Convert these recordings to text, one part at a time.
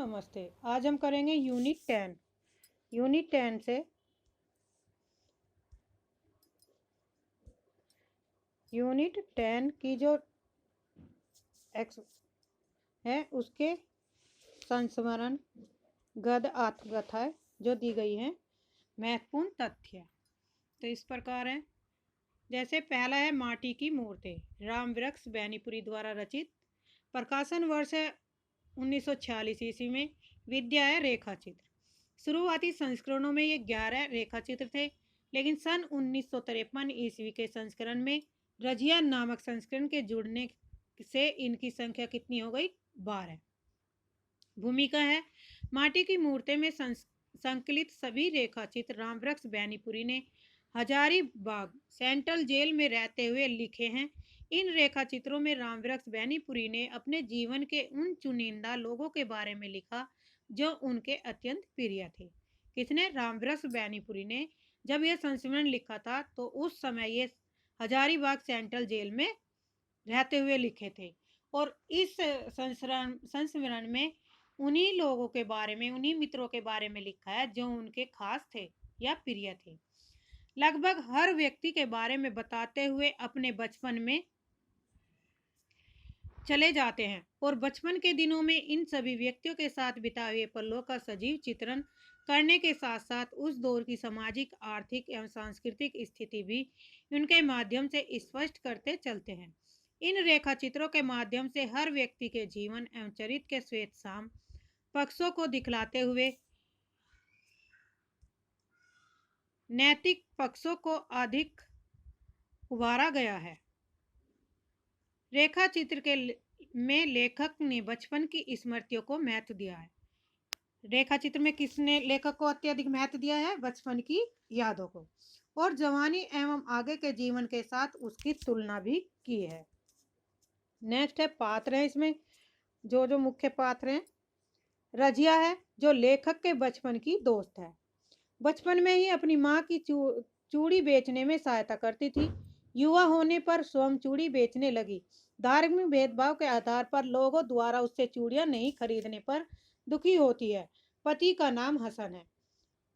नमस्ते। आज हम करेंगे यूनिट 10 से यूनिट 10 की जो एक्स है उसके संस्मरण गद्य आत्मकथा जो दी गई है। महत्वपूर्ण तथ्य तो इस प्रकार है। जैसे पहला है माटी की मूर्ति, राम वृक्ष बैनीपुरी द्वारा रचित। प्रकाशन वर्ष है 1946 ईस्वी में। विद्या है रेखा चित्र। शुरुआती संस्करणों में ये 11 रेखा चित्र थे, लेकिन सन 1953 ईस्वी के संस्करण में रजिया नामक संस्करण के जुड़ने से इनकी संख्या कितनी हो गई? 12। भूमिका है माटी की मूर्ति में संकलित सभी रेखा चित्र राम वृक्ष बैनीपुरी ने हजारीबाग सेंट्रल जेल में रहते हुए लिखे हैं। इन रेखा चित्रों में राम वृक्ष बैनीपुरी ने अपने जीवन के उन चुनिंदा लोगों के बारे में लिखा जो उनके अत्यंत प्रिय थे। किसने? राम वृक्ष बैनीपुरी ने। जब यह संस्मरण लिखा था तो उस समय ये हजारीबाग सेंट्रल जेल में रहते हुए लिखे थे, और इस संस्मरण में उन्हीं लोगों के बारे में, उन्हीं मित्रों के बारे में लिखा है जो उनके खास थे या प्रिय थे। लगभग हर व्यक्ति के बारे में बताते हुए अपने बचपन में चले जाते हैं और बचपन के दिनों में इन सभी व्यक्तियों के साथ बिताए हुए पलों का सजीव चित्रण करने के साथ साथ उस दौर की सामाजिक, आर्थिक एवं सांस्कृतिक स्थिति भी उनके माध्यम से स्पष्ट करते चलते हैं। इन रेखा चित्रों के माध्यम से हर व्यक्ति के जीवन एवं चरित्र के श्वेत शाम पक्षों को दिखलाते हुए नैतिक पक्षों को अधिक उभारा गया है। रेखा चित्र के में लेखक ने बचपन की स्मृतियों को महत्व दिया है। रेखा चित्र में किसने लेखक को अत्यधिक महत्व दिया है? बचपन की यादों को, और जवानी एवं आगे के जीवन के साथ उसकी तुलना भी की है। नेक्स्ट है पात्र है। इसमें जो मुख्य पात्र हैं, रजिया है जो लेखक के बचपन की दोस्त है। बचपन में ही अपनी माँ की चूड़ी बेचने में सहायता करती थी। युवा होने पर स्वयं चूड़ी बेचने लगी। धार्मिक भेदभाव के आधार पर लोगों द्वारा उससे चूड़ियां नहीं खरीदने पर दुखी होती है। पति का नाम हसन है।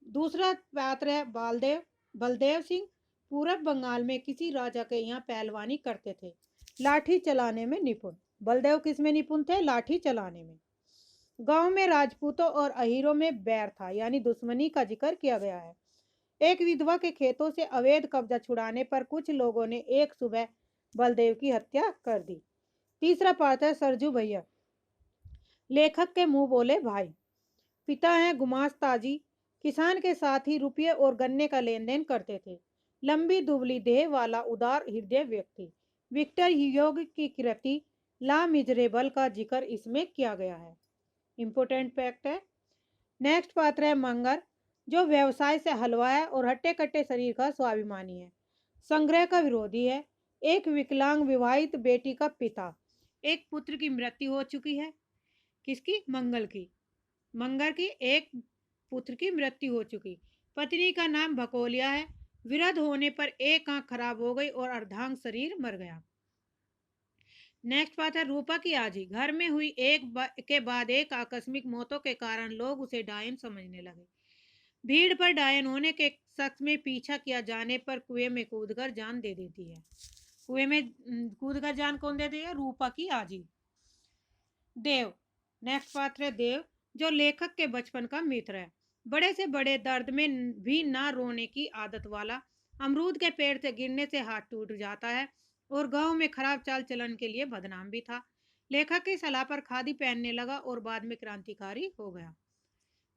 दूसरा पात्र है बलदेव सिंह। पूरब बंगाल में किसी राजा के यहाँ पहलवानी करते थे, लाठी चलाने में निपुण। बलदेव किस में निपुण थे? लाठी चलाने में। गांव में राजपूतों और अहीरों में बैर था, यानी दुश्मनी का जिक्र किया गया है। एक विधवा के खेतों से अवैध कब्जा छुड़ाने पर कुछ लोगों ने एक सुबह बलदेव की हत्या कर दी। तीसरा पात्र है सरजू भैया, लेखक के मुंह बोले भाई। पिता हैं गुमास ताजी, किसान के साथ ही रुपये और गन्ने का लेन देन करते थे। लंबी दुबली देह वाला उदार हृदय व्यक्ति। विक्टर ह्यूगो की कृति ला मिजरेबल का जिक्र इसमें किया गया है। इंपोर्टेंट फैक्ट है। नेक्स्ट पात्र है मंगर, जो व्यवसाय से हलवा है और हट्टे कट्टे शरीर का स्वाभिमानी है। संग्रह का विरोधी है। एक विकलांग विवाहित बेटी का पिता। एक पुत्र की मृत्यु हो चुकी है। किसकी? मंगल की। मंगर की एक पुत्र की मृत्यु हो चुकी। पत्नी का नाम भकोलिया है। विरध होने पर एक आंख खराब हो गई और अर्धांग शरीर मर गया। नेक्स्ट बात है रूपा की आजी। घर में हुई के बाद एक आकस्मिक मौतों के कारण लोग उसे डायन समझने लगे। भीड़ पर डायन होने के शख्स में पीछा किया जाने पर कुएं में कूदकर जान दे देती है। कुएं में कूदकर जान कौन देती है? रूपा की आजी। देव। नेक्स्ट पात्र है देव, जो लेखक के बचपन का मित्र है। बड़े से बड़े दर्द में भी ना रोने की आदत वाला। अमरूद के पेड़ से गिरने से हाथ टूट जाता है और गांव में खराब चाल चलन के लिए बदनाम भी था। लेखक की सलाह पर खादी पहनने लगा और बाद में क्रांतिकारी हो गया।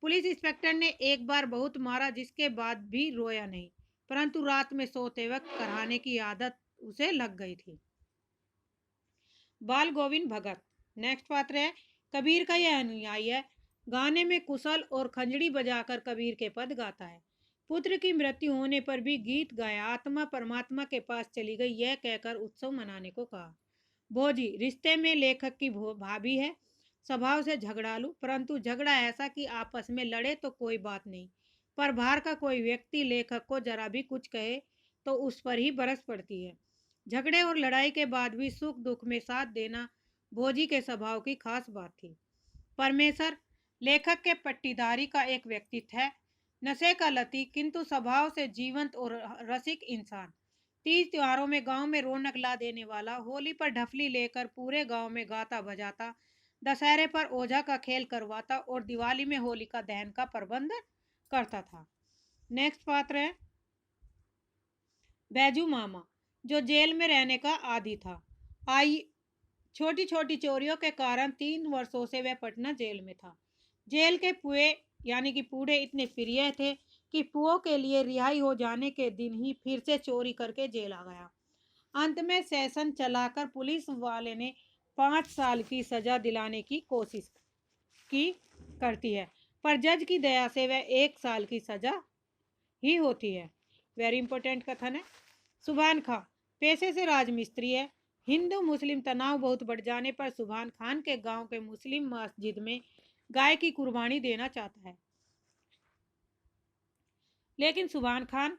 पुलिस इंस्पेक्टर ने एक बार बहुत मारा, जिसके बाद भी रोया नहीं, परंतु रात में सोते वक्त कराने की आदत उसे लग गई थी। बाल गोविंद भगत। नेक्स्ट पात्र है कबीर का यह अनुयायी है। गाने में कुशल और खंजड़ी बजाकर कबीर के पद गाता है। पुत्र की मृत्यु होने पर भी गीत गाया। आत्मा परमात्मा के पास चली गई, यह कहकर उत्सव मनाने को कहा। भोजी। रिश्ते में लेखक की भाभी है। स्वभाव से झगड़ालू, परंतु झगड़ा ऐसा कि आपस में लड़े तो कोई बात नहीं, पर बाहर का कोई व्यक्ति लेखक को जरा भी कुछ कहे तो उस पर ही बरस पड़ती है। झगड़े और लड़ाई के बाद भी सुख दुख में साथ देना भोजी के स्वभाव की खास बात थी। परमेश्वर। लेखक के पट्टीदारी का एक व्यक्तित्व है, नशे का लती किंतु स्वभाव से जीवंत और रसिक इंसान। तीज त्योहारों में गांव में रौनक ला देने वाला, होली पर ढफली लेकर पूरे गांव में गाता बजाता, दशहरे पर ओझा का खेल करवाता और दिवाली में होलिका दहन का प्रबंध करता था। नेक्स्ट पात्र है बैजू मामा, जो जेल में रहने का आदी था। आई छोटी छोटी चोरियों के कारण 3 वर्षों से वह पटना जेल में था। जेल के पुए यानी कि पूड़े इतने प्रिय थे कि पुओं के लिए रिहाई हो जाने के दिन ही फिर से चोरी करके जेल आ गया। अंत में सेशन चलाकर पुलिस वाले ने 5 साल की सजा दिलाने की कोशिश की करती है, पर जज की दया से वह 1 साल की सजा ही होती है। वेरी इंपॉर्टेंट कथन है। सुभान खां पेशे से राजमिस्त्री है। हिंदू मुस्लिम तनाव बहुत बढ़ जाने पर सुभान खान के गांव के मुस्लिम मस्जिद में गाय की कुर्बानी देना चाहता है, लेकिन सुभान खान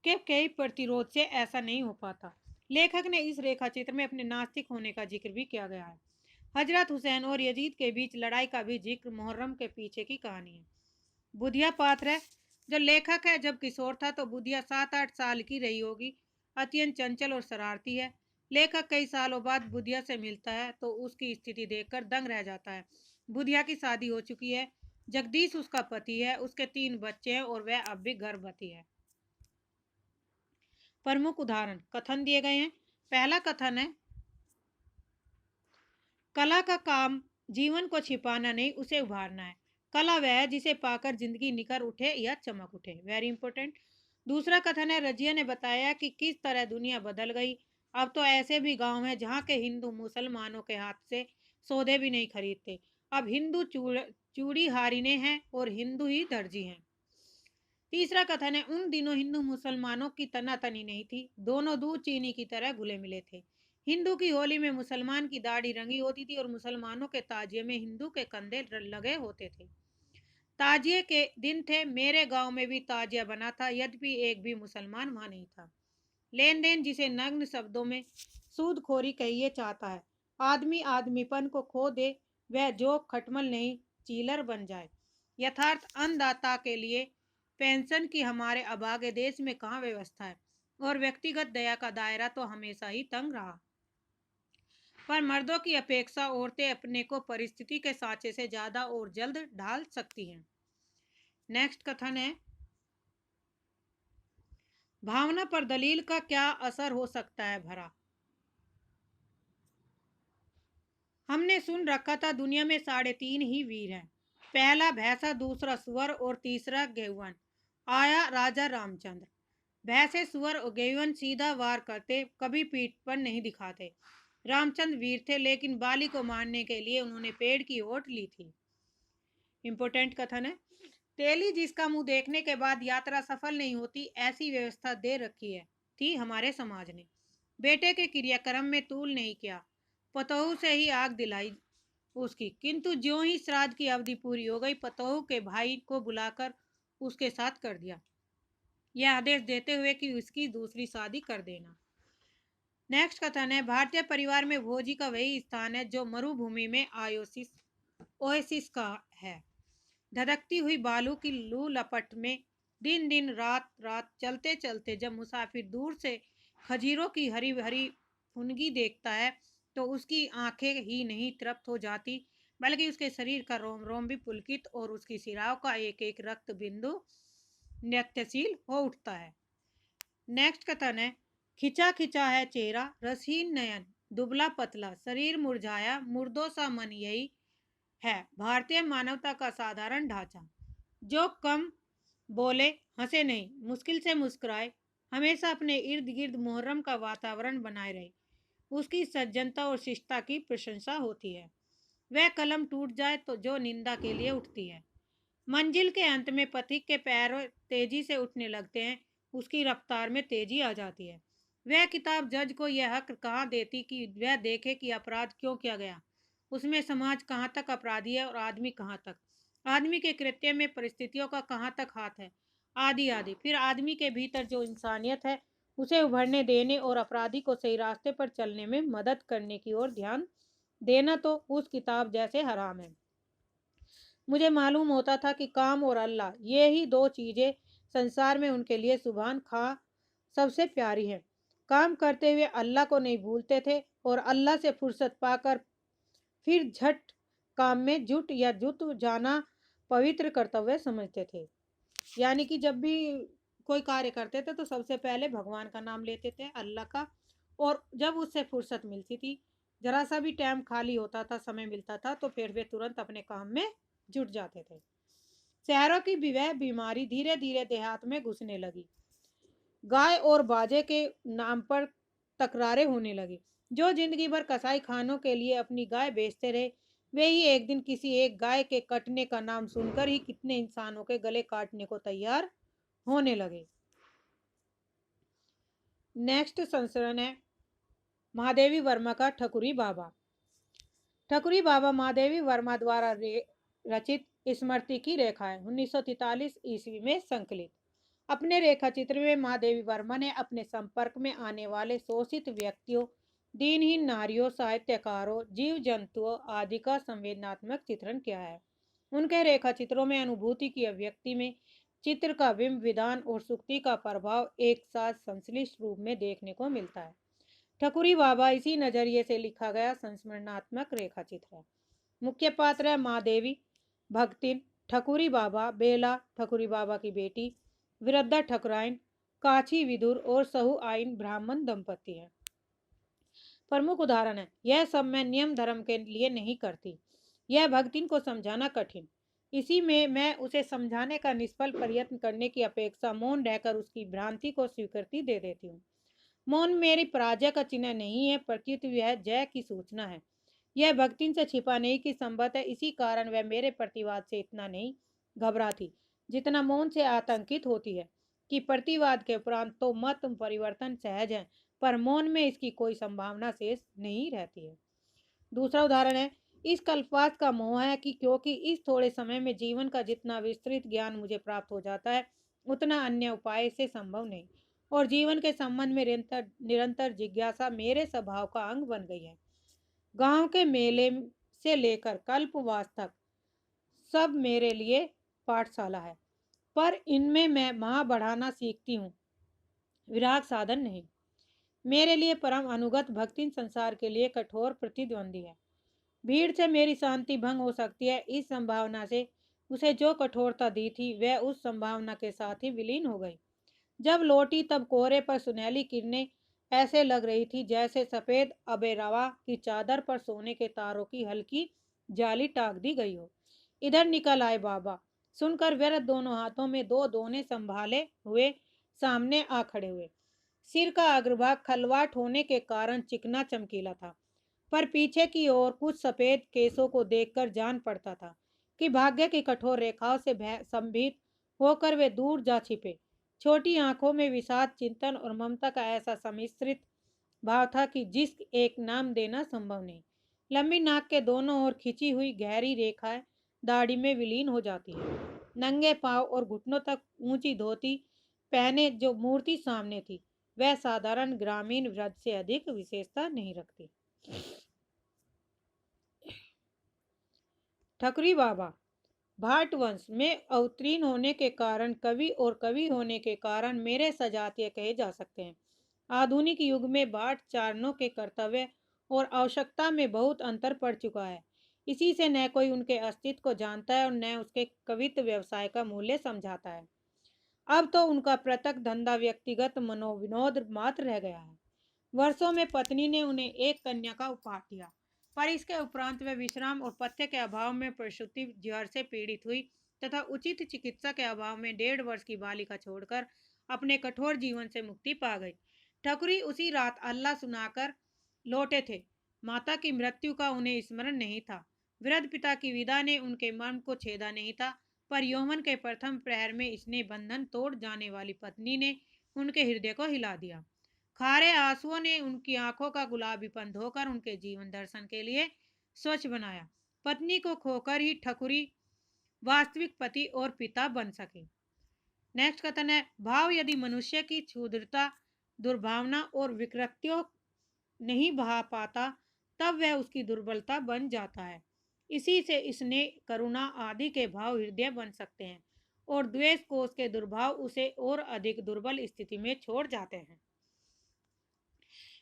के कई प्रतिरोध से ऐसा नहीं हो पाता। लेखक ने इस रेखा चित्र में अपने नास्तिक होने का जिक्र भी किया गया है। हजरत हुसैन और यजीद के बीच लड़ाई का भी जिक्र मुहर्रम के पीछे की कहानी है। बुधिया पात्र है। जो लेखक है जब किशोर था तो बुधिया 7-8 साल की रही होगी। अत्यंत चंचल और शरारती है। लेखक कई सालों बाद बुधिया से मिलता है तो उसकी स्थिति देखकर दंग रह जाता है। बुधिया की शादी हो चुकी है। जगदीश उसका पति है, उसके 3 बच्चे हैं और वह अब भी गर्भवती है। प्रमुख उदाहरण कथन दिए गए हैं। पहला कथन है, कला का काम जीवन को छिपाना नहीं, उसे उभारना है। कला वह है जिसे पाकर जिंदगी निखर उठे या चमक उठे। Very important. दूसरा कथन है, रजिया ने बताया कि किस तरह दुनिया बदल गई। अब तो ऐसे भी गांव हैं जहां के हिंदू मुसलमानों के हाथ से सौदे भी नहीं खरीदते। अब हिंदू चूड़ी हारिने हैं और हिंदू ही दर्जी हैं। तीसरा कथन है, उन दिनों हिंदू मुसलमानों की तनातनी नहीं थी, दोनों दूध चीनी की तरह घुले मिले थे। हिंदू की होली में मुसलमान की दाढ़ी रंगी होती थी और मुसलमानों के ताजिए में हिंदू के कंधे लगे होते थे। ताजिए के दिन थे, मेरे गांव में भी ताजिया बना था, यद्यपि एक भी मुसलमान वहां नहीं था। लेन देन जिसे नग्न शब्दों में सूदखोरी कहिए चाहता है। आदमी आदमीपन को खो दे, वह जो खटमल नहीं चीलर बन जाए। यथार्थ अन्नदाता के लिए पेंशन की हमारे अभागे देश में कहाँ व्यवस्था है, और व्यक्तिगत दया का दायरा तो हमेशा ही तंग रहा। पर मर्दों की अपेक्षा औरतें अपने को परिस्थिति के साँचे से ज्यादा और जल्द ढाल सकती हैं। नेक्स्ट कथन है, भावना पर दलील का क्या असर हो सकता है भरा। हमने सुन रखा था दुनिया में 3.5 ही वीर हैं। पहला भैंसा, दूसरा सुअर और तीसरा गेवन। आया राजा रामचंद्र। भैंसे सुअर और गेवन सीधा वार करते, कभी पीठ पर नहीं दिखाते। रामचंद्र वीर थे, लेकिन बाली को मारने के लिए उन्होंने पेड़ की ओट ली थी। इंपोर्टेंट कथन है, तेली जिसका मुंह देखने के बाद यात्रा सफल नहीं होती, ऐसी व्यवस्था दे रखी है थी हमारे समाज ने। बेटे के क्रियाक्रम में तूल नहीं किया, पतोहू से ही आग दिलाई उसकी, किंतु ज्यों ही श्राद्ध की अवधि पूरी हो गई, पतोहू के भाई को बुलाकर उसके साथ कर दिया, यह आदेश देते हुए कि उसकी दूसरी शादी कर देना। नेक्स्ट कथन है, भारतीय परिवार में भोजी का वही स्थान है जो मरुभूमि में ओएसिस का है। धधकती हुई बालू की लू लपट में दिन दिन रात रात चलते चलते जब मुसाफिर दूर से खजीरों की हरी भरी फुनगी देखता है तो उसकी आंखें ही नहीं तृप्त हो जाती, बल्कि उसके शरीर का रोम रोम भी पुलकित और उसकी सिराओं का एक एक रक्त बिंदु नृत्यशील हो उठता है। नेक्स्ट कथन है, खिंचा खिंचा है चेहरा, रसीन नयन, दुबला पतला शरीर, मुरझाया मुर्दों सा मन, यही है भारतीय मानवता का साधारण ढांचा। जो कम बोले, हंसे नहीं, मुश्किल से मुस्कुराए, हमेशा अपने इर्द गिर्द मुहर्रम का वातावरण बनाए रहे, उसकी सज्जनता और शिष्टता की प्रशंसा होती है। वह कलम टूट जाए तो जो निंदा के लिए उठती है। मंजिल के अंत में पथिक के पैर तेजी से उठने लगते हैं, उसकी रफ्तार में तेजी आ जाती है। वह किताब जज को यह हक कहाँ देती कि वह देखे कि अपराध क्यों किया गया, उसमें समाज कहाँ तक अपराधी है और आदमी कहाँ तक, आदमी के कृत्य में परिस्थितियों का कहाँ तक हाथ है, आदि आदि। फिर आदमी के भीतर जो इंसानियत है उसे उभरने देने और अपराधी को सही रास्ते पर चलने में मदद करने की ओर ध्यान देना तो उस किताब जैसे हराम है। मुझे मालूम होता था कि काम और अल्लाह, ये ही दो चीजें संसार में उनके लिए सुभान खा सबसे प्यारी हैं। काम करते हुए अल्लाह को नहीं भूलते थे और अल्लाह से फुर्सत पाकर फिर झट काम में जुट जाना पवित्र कर्तव्य समझते थे। यानी कि जब भी कोई कार्य करते थे तो सबसे पहले भगवान का नाम लेते थे, अल्लाह का। और जब उससे फुर्सत मिलती थी, जरा सा भी टाइम खाली होता था, समय मिलता था, तो फिर वे तुरंत अपने काम में जुट जाते थे। शहरों की भी वह बीमारी धीरे धीरे देहात में घुसने लगी। गाय और बाजे के नाम पर तकरारें होने लगी। जो जिंदगी भर कसाई खानों के लिए अपनी गाय बेचते रहे, वे ही एक दिन किसी एक गाय के कटने का नाम सुनकर ही कितने इंसानों के गले काटने को तैयार होने लगे। नेक्स्ट संस्करण है महादेवी वर्मा का ठकुरी बाबा। ठकुरी बाबा महादेवी वर्मा द्वारा रचित स्मृति की रेखा है, 1943 ईस्वी में संकलित। अपने रेखा चित्र में महादेवी वर्मा ने अपने संपर्क में आने वाले शोषित व्यक्तियों, दीनहीन नारियों, साहित्यकारों, जीव जंतुओं आदि का संवेदनात्मक चित्रण किया है। उनके रेखा चित्रों में अनुभूति की अभिव्यक्ति में चित्र का बिंब, विधान और सुक्ति का प्रभाव एक साथ संश्लिष्ट रूप में देखने को मिलता है। ठकुरी बाबा इसी नजरिए से लिखा गया संस्मरणात्मक रेखा चित्र है। मुख्य पात्र है महादेवी, भक्तिन, ठकुरी बाबा, बेला ठकुरी बाबा की बेटी, वृद्धा ठकुराइन, काछी विदुर और सहु आइन ब्राह्मण दंपति हैं। प्रमुख उदाहरण है, यह सब मैं नियम धर्म के लिए नहीं करती, यह भक्तिन को समझाना कठिन, इसी में मैं उसे समझाने का निष्फल प्रयत्न करने की अपेक्षा मौन रहकर उसकी भ्रांति को स्वीकृति दे देती हूँ। मौन मेरी पराजय का चिन्ह नहीं है, प्रत्युत यह जय की सूचना है। यह भक्तिन से छिपा नहीं कि संभव है, इसी कारण वह मेरे प्रतिवाद से इतना नहीं घबराती जितना मौन से आतंकित होती है कि प्रतिवाद के उपरांत तो मत परिवर्तन सहज है, पर मौन में इसकी कोई संभावना शेष नहीं रहती है। दूसरा उदाहरण है, इस कल्पवास का मोह है कि क्योंकि इस थोड़े समय में जीवन का जितना विस्तृत ज्ञान मुझे प्राप्त हो जाता है, उतना अन्य उपाय से संभव नहीं, और जीवन के संबंध में निरंतर निरंतर जिज्ञासा मेरे स्वभाव का अंग बन गई है। गांव के मेले से लेकर कल्पवास तक सब मेरे लिए पाठशाला है, पर इनमें मैं माँ बढ़ाना सीखती हूँ, विराग साधन नहीं। मेरे लिए परम अनुगत भक्ति संसार के लिए कठोर प्रतिद्वंदी है। भीड़ से मेरी शांति भंग हो सकती है, इस संभावना से उसे जो कठोरता दी थी वह उस संभावना के साथ ही विलीन हो गई। जब लौटी तब कोहरे पर सुनहली किरणें ऐसे लग रही थी जैसे सफेद अबेरवा की चादर पर सोने के तारों की हल्की जाली टाक दी गई हो। इधर निकल आए बाबा। सुनकर वृद्ध दोनों हाथों में दो दोने संभाले हुए सामने आ खड़े हुए। सिर का अग्रभाग खलवाट होने के कारण चिकना चमकीला था, पर पीछे की ओर कुछ सफेद केसों को देखकर जान पड़ता था कि भाग्य की कठोर रेखाओं से संभीत होकर वे दूर जा छिपे। छोटी आंखों में विषाद, चिंतन और ममता का ऐसा सम्मिश्रित भाव था कि जिस एक नाम देना संभव नहीं। लंबी नाक के दोनों ओर खिंची हुई गहरी रेखाएं दाढ़ी में विलीन हो जाती है। नंगे पांव और घुटनों तक ऊंची धोती पहने जो मूर्ति सामने थी, वह साधारण ग्रामीण वृद्ध से अधिक विशेषता नहीं रखती। ठकुरी बाबा भाट वंश में अवतीर्ण होने के कारण कवि और कवि होने के कारण मेरे सजातीय कहे जा सकते हैं। आधुनिक युग में भाट चारणों के कर्तव्य और आवश्यकता में बहुत अंतर पड़ चुका है। इसी से न कोई उनके अस्तित्व को जानता है और न उसके कवित्व व्यवसाय का मूल्य समझाता है। अब तो उनका प्रत्यक्ष धंधा व्यक्तिगत मनोविनोद मात्र रह गया है। वर्षों में पत्नी ने उन्हें एक कन्या का उपहार दिया, पर इसके उपरांत वे विश्राम और पथ्य के अभाव में प्रसूति ज्वर से पीड़ित हुई तथा उचित चिकित्सा के अभाव में 1.5 वर्ष की बालिका छोड़कर अपने कठोर जीवन से मुक्ति पा गई। ठकुरी उसी रात अल्लाह सुनाकर लौटे थे। माता की मृत्यु का उन्हें स्मरण नहीं था। वृद्ध पिता की विदा ने उनके मन को छेदा नहीं था, पर यौवन के प्रथम प्रहर में इसने बंधन तोड़ जाने वाली पत्नी ने उनके हृदय को हिला दिया। खारे आंसुओं ने उनकी आंखों का गुलाबीपन धोकर उनके जीवन दर्शन के लिए स्वच्छ बनाया। पत्नी को खोकर ही ठकुरी वास्तविक पति और पिता बन सके। नेक्स्ट कथन है, भाव यदि मनुष्य की क्षुद्रता, दुर्भावना और विकृतियों नहीं बहा पाता, तब वह उसकी दुर्बलता बन जाता है। इसी से स्नेह, करुणा आदि के भाव हृदय बन सकते हैं और द्वेष कोष के दुर्भाव उसे और अधिक दुर्बल स्थिति में छोड़ जाते हैं।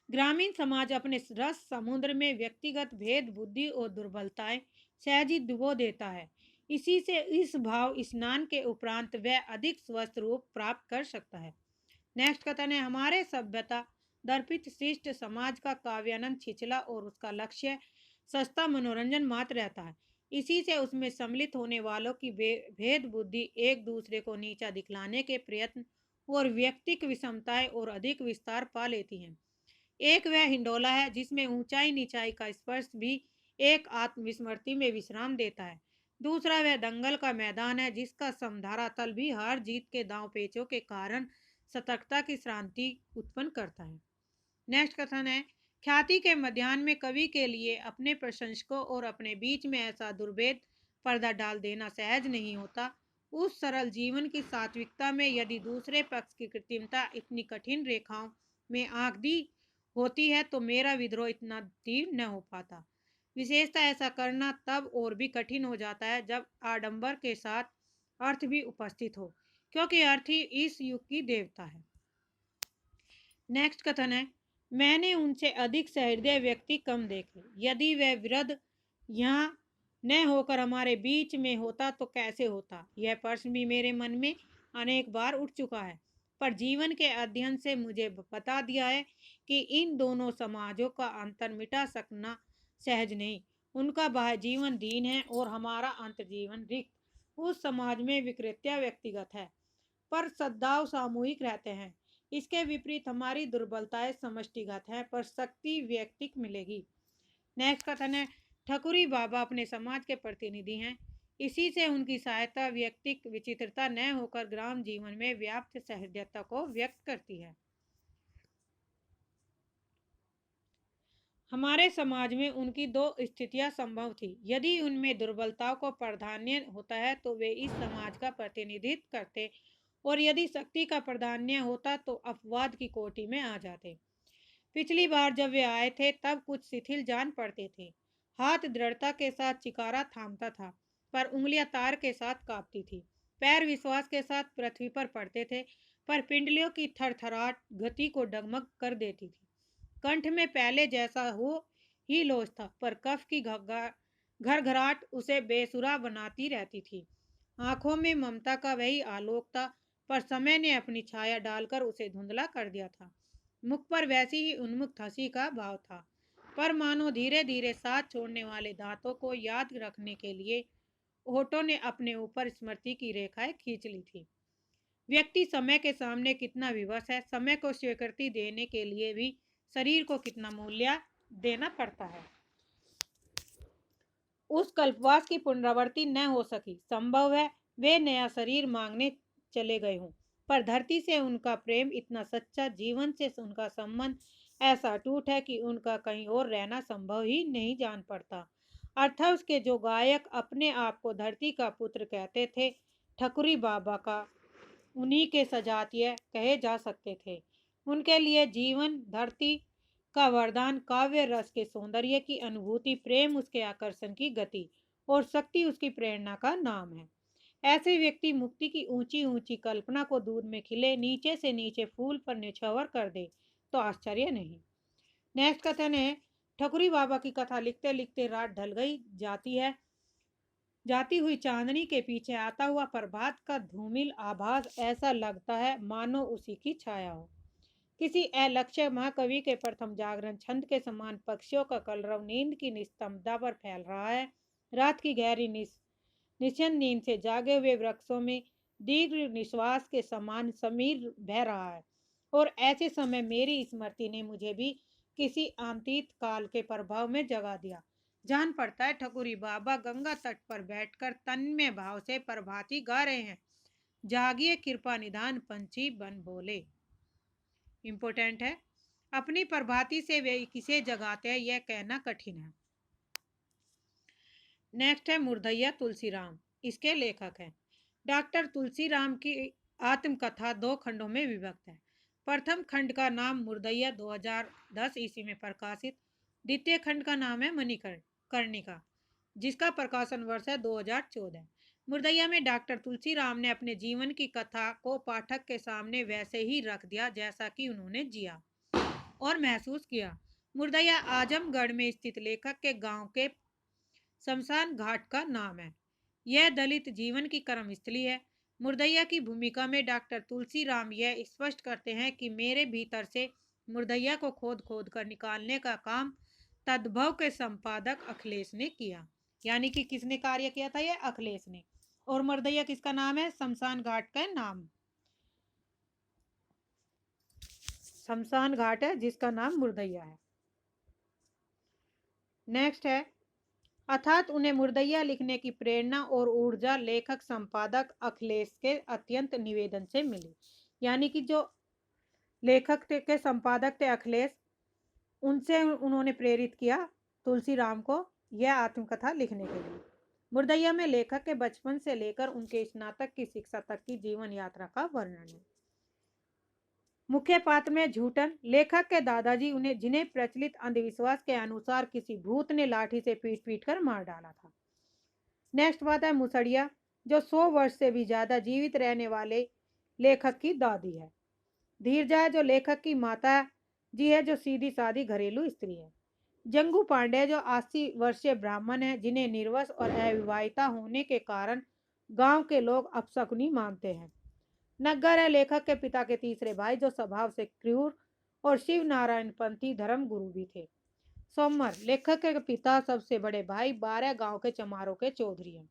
ग्रामीण समाज अपने रस समुद्र में व्यक्तिगत भेद, बुद्धि और दुर्बलताएं सहज ही डुबो देता है। इसी से इस भाव स्नान के उपरांत वह अधिक स्वस्थ रूप प्राप्त कर सकता है। नेक्स्ट कथन है, हमारे सभ्यता दर्पित शिष्ट समाज का काव्यानंद छिछला और उसका लक्ष्य सस्ता मनोरंजन मात्र रहता है। इसी से उसमें सम्मिलित होने वालों की भेद बुद्धि, एक दूसरे को नीचा दिखलाने के प्रयत्न और व्यक्तिक विषमताएं और अधिक विस्तार पा लेती हैं। एक वह हिंडोला है जिसमें ऊंचाई नीचाई का स्पर्श भी एक आत्मविस्मृति में विश्राम देता है। दूसरा वह दंगल का मैदान है जिसका समधारा तल भी हार जीत के दांव पेचों के कारण सतर्कता की श्रांति उत्पन्न करता है। नेक्स्ट कथन है, ख्याति के मध्याह्न में कवि के लिए अपने प्रशंसकों और अपने बीच में ऐसा दुर्भेद पर्दा डाल देना सहज नहीं होता। उस सरल जीवन की सात्विकता में यदि दूसरे पक्ष की कृत्रिमता इतनी कठिन रेखाओं में आंक दी होती है तो मेरा विद्रोह इतना तीव्र न हो पाता। विशेषतः ऐसा करना तब और भी कठिन हो जाता है जब आडंबर के साथ अर्थ भी उपस्थित हो, क्योंकि अर्थ ही इस युग की देवता है। नेक्स्ट कथन है, मैंने उनसे अधिक सहृदय व्यक्ति कम देखे। यदि वह वृद्ध यहाँ न होकर हमारे बीच में होता तो कैसे होता, यह प्रश्न भी मेरे मन में अनेक बार उठ चुका है। पर जीवन के अध्ययन से मुझे बता दिया है कि इन दोनों समाजों का अंतर मिटा सकना सहज नहीं। उनका बाह्य जीवन दीन है और हमारा अंतर्जीवन रिक्त। उस समाज में विकृतियां व्यक्तिगत है पर सद्भाव सामूहिक रहते हैं। इसके विपरीत हमारी दुर्बलताएं समष्टिगत हैं पर शक्ति व्यक्तिक मिलेगी। नेक्स्ट कथन है, ठकुरी बाबा अपने समाज के प्रतिनिधि हैं। इसी से उनकी सहायता व्यक्तिक विचित्रता न होकर ग्राम जीवन में व्याप्त सहृदयता को व्यक्त करती है। हमारे समाज में उनकी दो स्थितियां संभव थी। यदि उनमें दुर्बलताओं को प्राधान्य होता है तो वे इस समाज का प्रतिनिधित्व करते और यदि शक्ति का प्राधान्य होता तो अपवाद की कोटि में आ जाते। पिछली बार जब वे आए थे तब कुछ शिथिल जान पड़ते थे। हाथ दृढ़ता के साथ चिकारा थामता था पर उंगलियां तार के साथ कांपती थी। पैर विश्वास के साथ पृथ्वी पर पड़ते थे पर पिंडलियों की थरथराहट गति को डगमग कर देती थी। कंठ में पहले जैसा हो ही लोच था पर कफ की घरघराहट उसे बेसुरा बनाती रहती थी। आंखों में ममता का वही आलोक था पर समय ने अपनी छाया डालकर उसे धुंधला कर दिया था। मुख पर वैसी ही उन्मुक्त हंसी का भाव था पर मानो धीरे धीरे साथ छोड़ने वाले दांतों को याद रखने के लिए होठों ने अपने ऊपर स्मृति की रेखाएं खींच ली थी। व्यक्ति समय के सामने कितना विवश है, समय को स्वीकृति देने के लिए भी शरीर को कितना मूल्य देना पड़ता है। उस कल्पवास की पुनरावृत्ति न हो सकी। संभव है वे नया शरीर मांगने चले गए हों पर धरती से उनका प्रेम इतना सच्चा, जीवन से उनका संबंध ऐसा टूट है कि उनका कहीं और रहना संभव ही नहीं जान पड़ता। अर्थात के जो गायक अपने आप को धरती का पुत्र कहते थे, ठकुरी बाबा का उन्हीं के सजातीय कहे जा सकते थे। उनके लिए जीवन धरती का वरदान, काव्य रस के सौंदर्य की अनुभूति, प्रेम उसके आकर्षण की गति और शक्ति उसकी प्रेरणा का नाम है। ऐसे व्यक्ति मुक्ति की ऊंची ऊंची कल्पना को दूध में खिले नीचे से नीचे फूल पर निछावर कर दे तो आश्चर्य नहीं। नेक्स्ट कथन है, ठकुरी बाबा की कथा लिखते लिखते रात ढल गई जाती हुई चांदनी के पीछे आता हुआ प्रभात का धूमिल आभास ऐसा लगता है मानो उसी की छाया हो। किसी अलक्ष्य महाकवि के प्रथम जागरण छंद के समान पक्षियों का कलरव नींद की निस्तंभता पर फैल रहा है। रात की गहरी निश्चल नींद से जागे हुए वृक्षों में दीर्घ निश्वास के समान समीर बह रहा है और ऐसे समय मेरी स्मृति ने मुझे भी किसी अतीत काल के प्रभाव में जगा दिया। जान पड़ता है ठकुरी बाबा गंगा तट पर बैठकर तन्मय भाव से प्रभाती गा रहे हैं। जागिए कृपा निधान पंछी बन बोले। इम्पोर्टेंट है, अपनी प्रभाती से वे किसे जगाते हैं यह कहना कठिन है। नेक्स्ट है मुर्दैया तुलसीराम। इसके लेखक हैं डॉक्टर तुलसीराम की आत्मकथा दो खंडों में विभक्त है। प्रथम खंड का नाम मुर्दैया 2010 ईस्वी में प्रकाशित, द्वितीय खंड का नाम है मणिकर्णिका। जिसका प्रकाशन वर्ष है 2014। मुर्दैया में डॉक्टर तुलसीराम ने अपने जीवन की कथा को पाठक के सामने वैसे ही रख दिया जैसा कि उन्होंने जिया और महसूस किया। मुर्दैया आजमगढ़ में स्थित लेखक के गांव के शमशान घाट का नाम है। यह दलित जीवन की कर्मस्थली है। मुर्दैया की भूमिका में डॉक्टर तुलसीराम यह स्पष्ट करते हैं कि मेरे भीतर से मुर्दैया को खोद खोद कर निकालने का काम तद्भव के संपादक अखिलेश ने किया। यानी कि किसने कार्य किया था? यह अखिलेश ने। और मुर्दैया किसका नाम है? शमशान घाट का नाम, शमशान घाट है जिसका नाम मुर्दैया है। नेक्स्ट है, अर्थात उन्हें मुर्दैया लिखने की प्रेरणा और ऊर्जा लेखक संपादक अखिलेश के अत्यंत निवेदन से मिली। यानी कि जो लेखक के संपादक थे अखिलेश, उनसे उन्होंने प्रेरित किया तुलसीराम को यह आत्मकथा लिखने के लिए। मुर्दैया में लेखक के बचपन से लेकर उनके स्नातक की शिक्षा तक की जीवन यात्रा का वर्णन है। मुख्य पात्र में झूठन, लेखक के दादाजी उन्हें जिन्हें प्रचलित अंधविश्वास के अनुसार किसी भूत ने लाठी से पीट पीट कर मार डाला था। नेक्स्ट बात है मुसड़िया, जो 100 वर्ष से भी ज्यादा जीवित रहने वाले लेखक की दादी है। धीरजा जो लेखक की माता जी है, जो सीधी सादी घरेलू स्त्री है। जंगू पांडे जो 80 वर्षीय ब्राह्मण है, जिन्हें निर्वश और अविवाहिता होने के कारण गांव के लोग अपशकुनी मानते हैं। नग्गर है लेखक के पिता के तीसरे भाई, जो स्वभाव से क्रूर और शिव नारायण पंथी धर्म गुरु भी थे। सोमर लेखक के पिता सबसे बड़े भाई 12 गांव के चमारों के चौधरी हैं।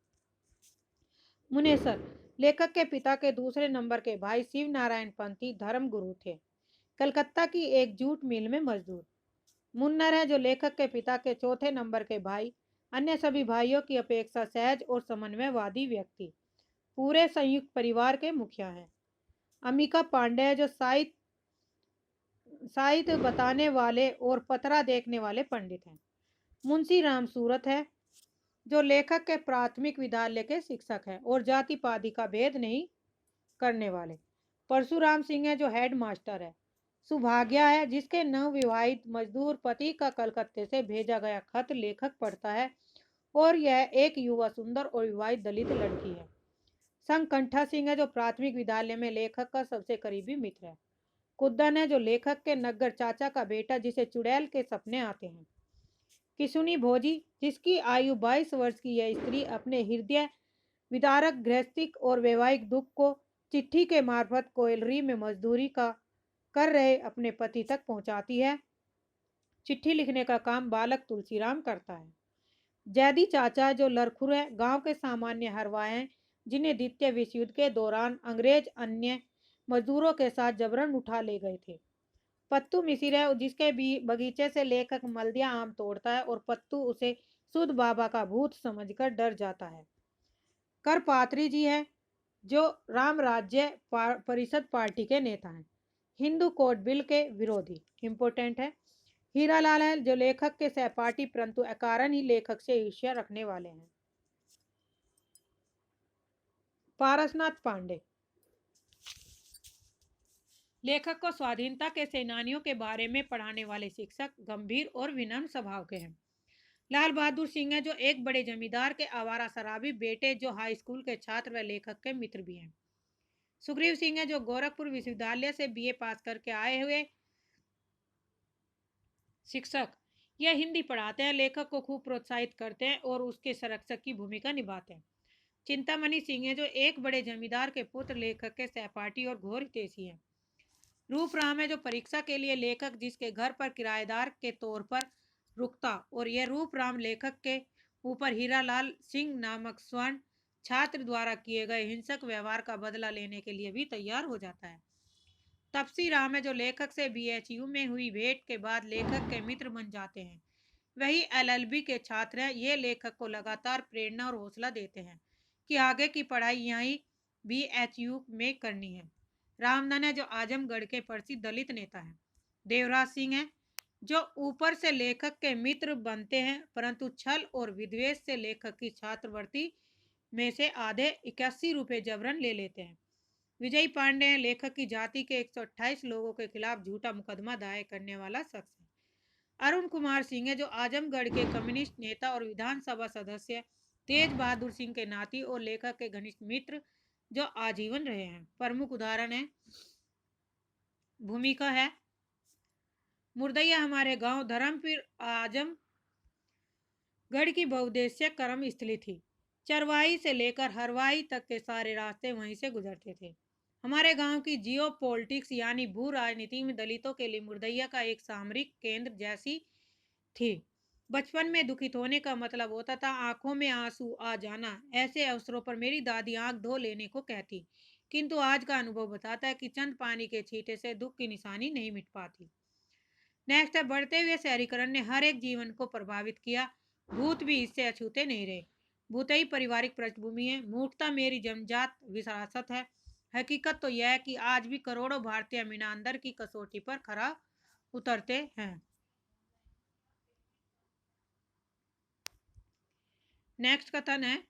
मुनेसर लेखक के पिता के दूसरे नंबर के भाई शिव नारायण पंथी धर्म गुरु थे, कलकत्ता की एक जूट मिल में मजदूर। मुन्नर है जो लेखक के पिता के चौथे नंबर के भाई, अन्य सभी भाइयों की अपेक्षा सहज और समन्वयवादी व्यक्ति, पूरे संयुक्त परिवार के मुखिया हैं। अमिका पांडे है जो साहित्य बताने वाले और पतरा देखने वाले पंडित हैं। मुंशी राम सूरत है जो लेखक के प्राथमिक विद्यालय के शिक्षक हैं और जाति पाति का भेद नहीं करने वाले। परशुराम सिंह है जो हेड मास्टर है। सुभाग्या है जिसके नवविवाहित मजदूर पति का कलकत्ते से भेजा गया खत लेखक पढ़ता है और यह एक युवा सुंदर और विवाहित दलित लड़की है। संकंठा सिंह है जो प्राथमिक विद्यालय में लेखक का सबसे करीबी मित्र है। कुद्दन है जो लेखक के नग्गर चाचा का बेटा, जिसे चुड़ैल के सपने आते हैं। किशुनी भोजी जिसकी आयु 22 वर्ष की यह स्त्री अपने हृदय विदारक गृहस्थिक और वैवाहिक दुख को चिट्ठी के मार्फत कोयलरी में मजदूरी का कर रहे अपने पति तक पहुंचाती है। चिट्ठी लिखने का काम बालक तुलसीराम करता है। जैदी चाचा जो लरखुर है, गांव के सामान्य हरवाए हैं, जिन्हें द्वितीय विश्व युद्ध के दौरान अंग्रेज अन्य मजदूरों के साथ जबरन उठा ले गए थे। पत्तू मिसिर है जिसके बगीचे से लेखक मलदिया आम तोड़ता है और पत्तू उसे सुध बाबा का भूत समझकर डर जाता है। करपात्री जी है जो राम राज्य परिषद पार्टी के नेता हैं, हिंदू कोड बिल के विरोधी, इंपोर्टेंट है। हीरालाल है जो लेखक के सहपाठी परंतु अकारण ही लेखक से ईर्ष्या रखने वाले हैं। पारसनाथ पांडे लेखक को स्वाधीनता के सेनानियों के बारे में पढ़ाने वाले शिक्षक, गंभीर और विनम्र स्वभाव के हैं। लाल बहादुर सिंह है जो एक बड़े जमींदार के आवारा शराबी बेटे, जो हाई स्कूल के छात्र व लेखक के मित्र भी हैं। सुग्रीव सिंह है जो गोरखपुर विश्वविद्यालय से बीए पास करके आए हुए शिक्षक, यह हिंदी पढ़ाते हैं, लेखक को खूब प्रोत्साहित करते हैं और उसके संरक्षक की भूमिका निभाते हैं। चिंतामणि सिंह है जो एक बड़े जमींदार के पुत्र, लेखक के सहपाठी और घोर हितैषी हैं। रूपराम है जो परीक्षा के लिए लेखक जिसके घर पर किराएदार के तौर पर रुकता, और यह रूपराम लेखक के ऊपर हीरालाल सिंह नामक स्वर्ण छात्र द्वारा किए गए हिंसक व्यवहार का बदला लेने के लिए भी तैयार हो जाता है। तपसी राम है जो लेखक से बीएचयू में हुई भेंट के बाद लेखक के मित्र बन जाते हैं। वही एलएलबी के छात्र हैं। ये लेखक को लगातार प्रेरणा और हौसला देते हैं कि आगे की पढ़ाई यहीं बीएचयू में करनी है। रामधन है जो आजमगढ़ के प्रसिद्ध दलित नेता हैं। देवराज सिंह है जो ऊपर से लेखक के मित्र बनते हैं परंतु छल और विद्वेष से लेखक की छात्रवृत्ति में से आधे 81 रुपये जबरन ले लेते हैं। विजय पांडे हैं लेखक की जाति के 128 लोगों के खिलाफ झूठा मुकदमा दायर करने वाला शख्स है। अरुण कुमार सिंह है, जो आजमगढ़ के कम्युनिस्ट नेता और विधानसभा सदस्य तेज बहादुर सिंह के नाती और लेखक के घनिष्ठ मित्र जो आजीवन रहे हैं। प्रमुख उदाहरण है, भूमिका है मुर्दैया हमारे गांव धर्मपुर आजमगढ़ की बहुउद्देश्य कर्म स्थली थी। चरवाही से लेकर हरवाही तक के सारे रास्ते वहीं से गुजरते थे। हमारे गांव की जियो पॉलिटिक्स यानी भू राजनीति में दलितों के लिए मुर्दैया का एक सामरिक केंद्र जैसी थी। बचपन में दुखित होने का मतलब होता था आंखों में आंसू आ जाना। ऐसे अवसरों पर मेरी दादी आंख धो लेने को कहती, किंतु आज का अनुभव बताता है कि चंद पानी के छींटे से दुख की निशानी नहीं मिट पाती। नेक्स्ट है, बढ़ते हुए शहरीकरण ने हर एक जीवन को प्रभावित किया। भूत भी इससे अछूते नहीं रहे। भूतई पारिवारिक पृष्ठभूमि है, मूर्खता मेरी जन्मजात विरासत है। हकीकत तो यह है कि आज भी करोड़ों भारतीय मीनांदर की कसौटी पर खरा उतरते हैं। नेक्स्ट कथन है,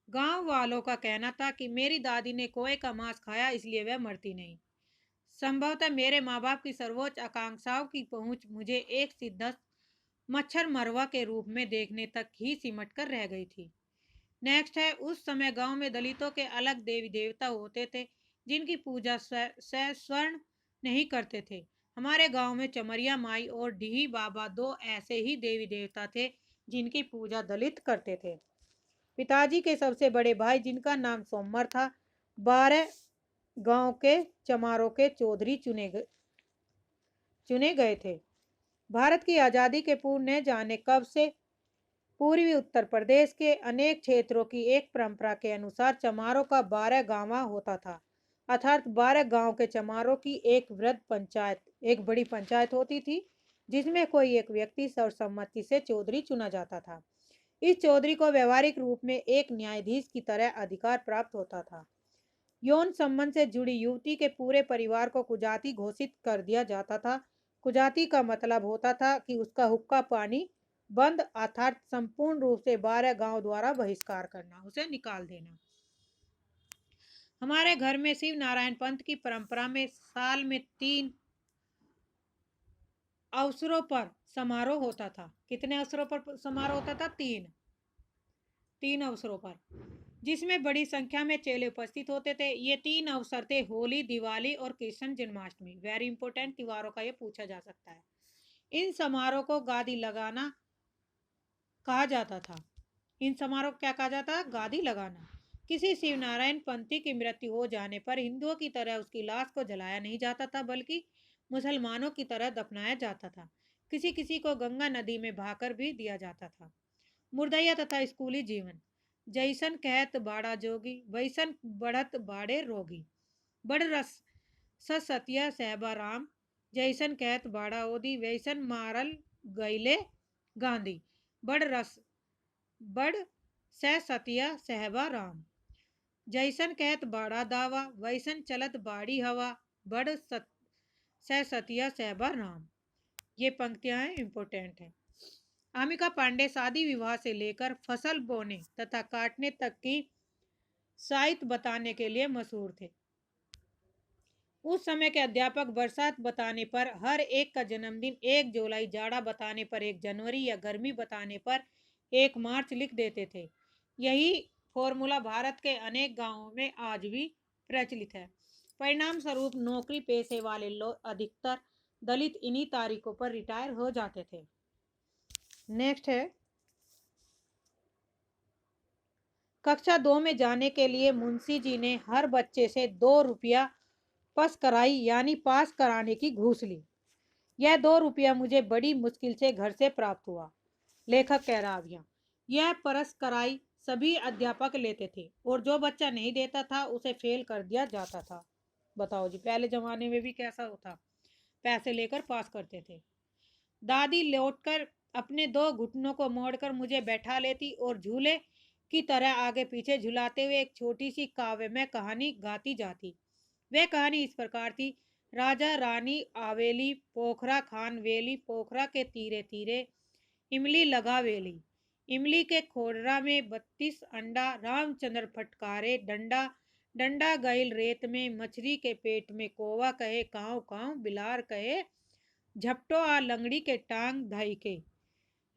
गांव वालों का कहना था कि मेरी दादी ने कोए का मांस खाया इसलिए वह मरती नहीं। संभवतः मेरे माँ बाप की सर्वोच्च आकांक्षाओं की पहुंच मुझे एक सिद्धस्त मच्छर मरवा के रूप में देखने तक ही सिमट कर रह गई थी। नेक्स्ट है, उस समय गांव में दलितों के अलग देवी देवता होते थे जिनकी पूजा स्वर्ण नहीं करते थे। हमारे गांव में चमरिया माई और डीही बाबा दो ऐसे ही देवी देवता थे जिनकी पूजा दलित करते थे। पिताजी के सबसे बड़े भाई जिनका नाम सोमवार था, 12 गांव के चमारों के चौधरी चुने गए थे। भारत की आज़ादी के पूर्व न जाने कब से पूर्वी उत्तर प्रदेश के अनेक क्षेत्रों की एक परंपरा के अनुसार चमारों का 12 गांवा होता था, अर्थात 12 गांव के चमारों की एक वृहद पंचायत, एक बड़ी पंचायत होती थी जिसमें कोई एक व्यक्ति सर्वसम्मति से चौधरी चुना जाता था। इस चौधरी को व्यवहारिक रूप में एक न्यायाधीश की तरह अधिकार प्राप्त होता था। यौन संबंध से जुड़ी युवती के पूरे परिवार को कुजाती घोषित कर दिया जाता था। कुजाती का मतलब होता था कि उसका हुक्का पानी बंद, अर्थात संपूर्ण रूप से 12 गांव द्वारा बहिष्कार करना, उसे निकाल देना। हमारे घर में शिव नारायण पंथ की परंपरा में साल में 3 अवसरों पर समारोह होता था। कितने अवसरों पर समारोह होता था? 3 अवसरों पर, जिसमें बड़ी संख्या में चेले उपस्थित होते थे। ये 3 अवसर थे होली, दिवाली और कृष्ण जन्माष्टमी। वेरी इंपॉर्टेंट, त्योहारों का ये पूछा जा सकता है। इन समारोह को गादी लगाना कहा जाता था। इन समारोह को क्या कहा जाता? गादी लगाना। किसी शिव नारायण पंथी की मृत्यु हो जाने पर हिंदुओं की तरह उसकी लाश को जलाया नहीं जाता था, बल्कि मुसलमानों की तरह दफनाया जाता था। किसी किसी को गंगा नदी में बहाकर भी दिया जाता था। मुर्दैया तथा स्कूली जीवन। जैसन कहत बाड़ा जोगी, वैसन बढ़त बाड़े रोगी। बड़ रस सतिया सहबा राम, जैसन कहत बाड़ा ओदी, वैसन मारल गईले गांधी। बड़ सतिया सहबा राम, जैसन कहत बाड़ा दावा, वैसन चलत बाड़ी हवा। बड़ सतिया सहबा राम। ये पंक्तियां हैं, इंपॉर्टेंट है। आमिका पांडे शादी विवाह से लेकर फसल बोने तथा काटने तक की साहित्य बताने के लिए मशहूर थे। उस समय के अध्यापक बरसात बताने पर हर एक का जन्मदिन 1 जुलाई, जाड़ा बताने पर 1 जनवरी या गर्मी बताने पर 1 मार्च लिख देते थे। यही फॉर्मूला भारत के अनेक गांवों में आज भी प्रचलित है। परिणाम स्वरूप नौकरी पेशे वाले लोग, अधिकतर दलित, इन्हीं तारीखों पर रिटायर हो जाते थे। नेक्स्ट है, कक्षा 2 में जाने के लिए मुंशी जी ने हर बच्चे से 2 रुपया पस कराई यानी पास कराने की घूस ली। यह 2 रुपया मुझे बड़ी मुश्किल से घर से प्राप्त हुआ। लेखक कह रहा अभिया, यह परस कराई सभी अध्यापक लेते थे और जो बच्चा नहीं देता था उसे फेल कर दिया जाता था। बताओ जी, पहले जमाने में भी कैसा होता, पैसे लेकर पास करते थे। दादी लौटकर अपने 2 घुटनों को मोड़कर मुझे बैठा लेती और झूले की तरह आगे पीछे झुलाते हुए एक छोटी सी काव्यमय कहानी गाती जाती। वह कहानी इस प्रकार थी, राजा रानी आवेली, पोखरा खान वेली, पोखरा के तीरे तीरे इमली लगा वेली। इमली के खोडरा में 32 अंडा, रामचंद्र फटकारे डंडा, डंडा गईल रेत में, मछली के पेट में कौवा कहे काव काव, बिलार कहे झपटो आ लंगड़ी के टांग धाई के,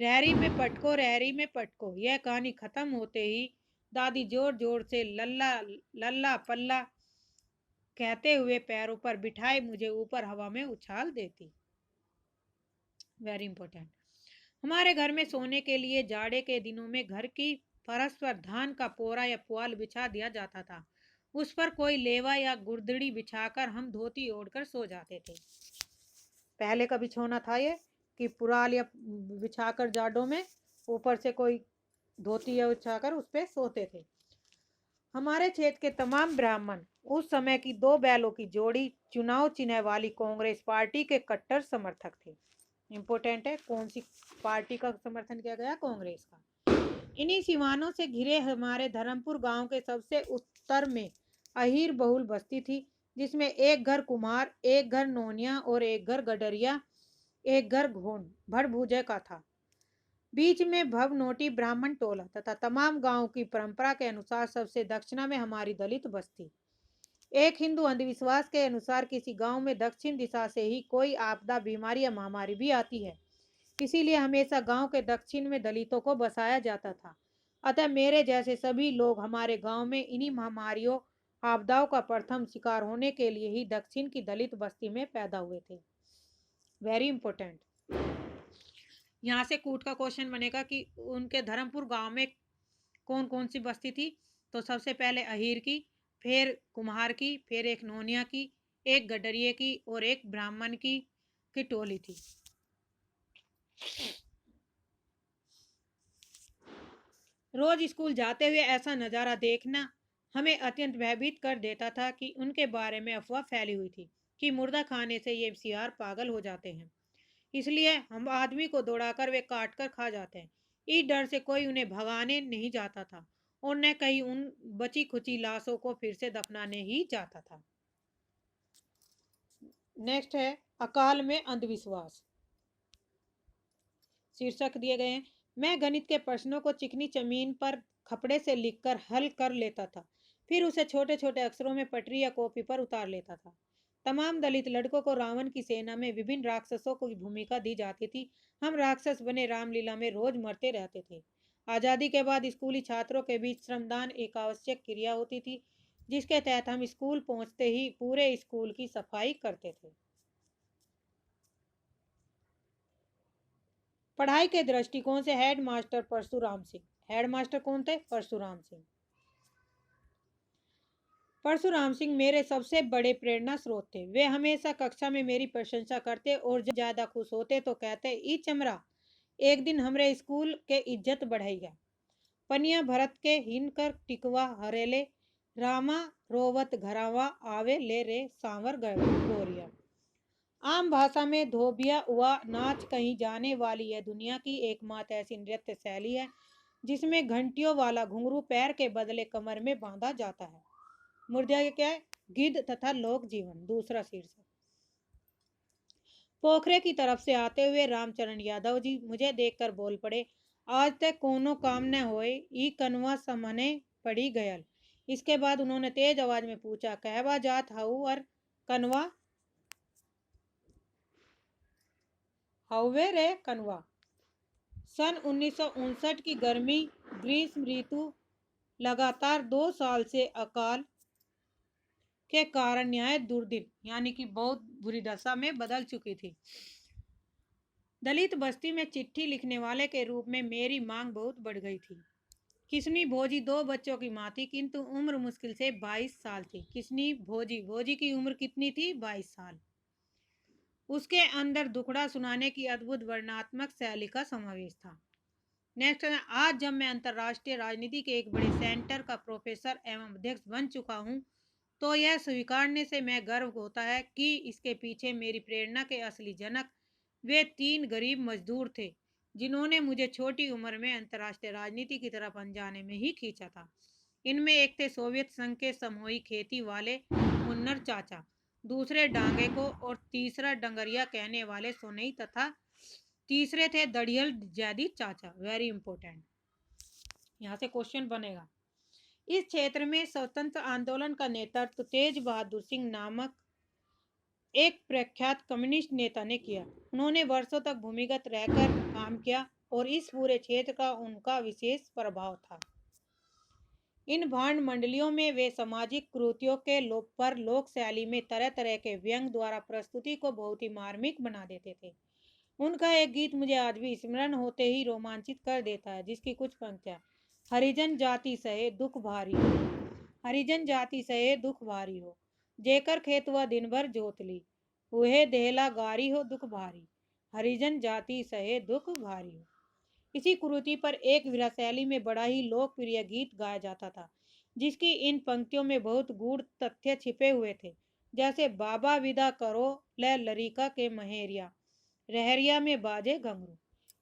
रहरी में पटको रहरी में पटको। यह कहानी खत्म होते ही दादी जोर जोर से लल्ला लल्ला पल्ला कहते हुए पैरों पर बिठाए मुझे ऊपर हवा में उछाल देती। Very important. हमारे घर में सोने के लिए जाड़े के दिनों में घर की फर्श पर धान का पोरा या पुआल बिछा दिया जाता था। उस पर कोई लेवा या गुर्दड़ी बिछाकर हम धोती ओढ़कर सो जाते थे। पहले का बिछौना था ये कि पुराल या बिछाकर जाड़ों में ऊपर से कोई धोती या बिछाकर उस पर सोते थे। हमारे क्षेत्र के तमाम ब्राह्मण उस समय की दो बैलों की जोड़ी चुनाव चिन्ह वाली कांग्रेस पार्टी के कट्टर समर्थक थे। इंपॉर्टेंट है, कौन सी पार्टी का समर्थन किया गया? कांग्रेस का। इन्हीं सिवानों से घिरे हमारे धर्मपुर गांव के सबसे उत्तर में अहीर बहुल बस्ती थी, जिसमें एक घर कुम्हार, एक घर नोनिया और एक घर गडरिया, एक घर घोन भड़भूजे का था। बीच में भवनोटी ब्राह्मण टोला तथा तमाम गांव की परंपरा के अनुसार सबसे दक्षिणा में हमारी दलित बस्ती। एक हिंदू अंधविश्वास के अनुसार किसी गांव में दक्षिण दिशा से ही कोई आपदा, बीमारी या महामारी भी आती है, इसीलिए हमेशा गांव के दक्षिण में दलितों को बसाया जाता था। अतः मेरे जैसे सभी लोग हमारे गांव में इन्हीं महामारियों, आपदाओं का प्रथम शिकार होने के लिए ही दक्षिण की दलित बस्ती में पैदा हुए थे। Very important. यहाँ से कूट का क्वेश्चन बनेगा कि उनके धर्मपुर गांव में कौन कौन सी बस्ती थी। तो सबसे पहले अहीर की, फिर कुम्हार की, फिर एक नोनिया की, एक गडरिये की और एक ब्राह्मण की टोली थी। रोज स्कूल जाते हुए ऐसा नज़ारा देखना हमें अत्यंत भयभीत कर देता था कि उनके बारे में अफवाह फैली हुई थी कि मुर्दा खाने से ये सियार पागल हो जाते हैं, इसलिए हम आदमी को दौड़ाकर वे काट कर खा जाते हैं। इस डर से कोई उन्हें भगाने नहीं जाता था और न कहीं उन बची खुची लाशों को फिर से दफनाने ही जाता था। नेक्स्ट है अकाल में अंधविश्वास। शीर्षक दिए गए हैं। मैं गणित के प्रश्नों को चिकनी जमीन पर खपड़े से लिखकर हल कर लेता था, फिर उसे छोटे छोटे अक्षरों में पटरी या कॉपी पर उतार लेता था। तमाम दलित लड़कों को रावण की सेना में विभिन्न राक्षसों को भूमिका दी जाती थी। हम राक्षस बने रामलीला में रोज मरते रहते थे। आज़ादी के बाद स्कूली छात्रों के बीच श्रमदान एक आवश्यक क्रिया होती थी, जिसके तहत हम स्कूल पहुंचते ही पूरे स्कूल की सफाई करते थे। पढ़ाई के दृष्टिकोण से head master Parshuram Singh. Head master कौन थे? परशुराम सिंह। परशुराम सिंह मेरे सबसे बड़े प्रेरणा स्रोत थे। वे हमेशा कक्षा में मेरी प्रशंसा करते और जब ज्यादा खुश होते तो कहते, ई चमरा, एक दिन हमरे स्कूल के इज्जत बढ़ेगा। पनिया भरत के हिनकर टिकवा हरेले, रामा रोवत घरावा आवे ले रे सांवर गोरिया। आम भाषा में धोबिया हुआ नाच कहीं जाने वाली यह दुनिया की एकमात्र ऐसी नृत्य शैली है जिसमें घंटियों वाला घुंघरू पैर के बदले कमर में बांधा जाता है। मुर्दा क्या है? गिद्ध तथा लोक जीवन। दूसरा शीर्षक। पोखरे की तरफ से आते हुए रामचरण यादव जी मुझे देखकर बोल पड़े, आज तक कोनो काम न होए, ई कनवा समने पड़ी गयल। इसके बाद उन्होंने तेज आवाज में पूछा, कहवा जात हऊ और कनवा हवे रे कनवा। सन 1959 की गर्मी ग्रीष्म ऋतु लगातार 2 साल से अकाल के कारण न्याय दुर्दिन यानी कि बहुत बुरी दशा में बदल चुकी थी। दलित बस्ती में चिट्ठी लिखने वाले के रूप में मेरी मांग बहुत बढ़ गई थी। किसनी भोजी 2 बच्चों की माँ थी, किंतु उम्र मुश्किल से 22 साल थी। किसनी भोजी की उम्र कितनी थी? 22 साल। उसके अंदर दुखड़ा सुनाने की अद्भुत वर्णनात्मक शैली का समावेश था। नेक्स्ट है, आज जब मैं अंतर्राष्ट्रीय राजनीति के एक बड़े सेंटर का प्रोफेसर एवं अध्यक्ष बन चुका हूँ, तो यह स्वीकारने से मैं गर्व होता है कि इसके पीछे मेरी प्रेरणा के असली जनक वे 3 गरीब मजदूर थे, जिन्होंने मुझे छोटी उम्र में अंतर्राष्ट्रीय राजनीति की तरफ अनजाने में ही खींचा था। इनमें एक थे सोवियत संघ के समूही खेती वाले मुन्नर चाचा, दूसरे डांगे को और तीसरा डंगरिया कहने वाले सोनई तथा तीसरे थे दड़ियल जैदी चाचा। Very important. यहाँ से क्वेश्चन बनेगा। इस क्षेत्र में स्वतंत्र आंदोलन का नेतृत्व तेज बहादुर सिंह नामक एक प्रख्यात कम्युनिस्ट नेता ने किया। उन्होंने वर्षों तक भूमिगत रहकर काम किया और इस पूरे क्षेत्र का उनका विशेष प्रभाव था। इन भांड मंडलियों में वे सामाजिक कुरीतियों के लोप पर लोक शैली में तरह तरह के व्यंग द्वारा प्रस्तुति को बहुत ही मार्मिक बना देते थे। उनका एक गीत मुझे आज भी स्मरण होते ही रोमांचित कर देता है, जिसकी कुछ पंक्तियां। हरिजन जाति सहे दुख भारी हो, हरिजन जाति सहे दुख भारी हो, जेकर खेत वह दिन भर जोत ली, उहे देहला गारी हो दुख भारी, हरिजन जाति सहे दुख भारी हो। इसी कुरीति पर एक विरह शैली में बड़ा ही लोकप्रिय गीत गाया जाता था, जिसकी इन पंक्तियों में बहुत गूढ़ तथ्य छिपे हुए थे, जैसे बाबा विदा करो ले लरिका के महेरिया, रहरिया में बाजे घंघरू।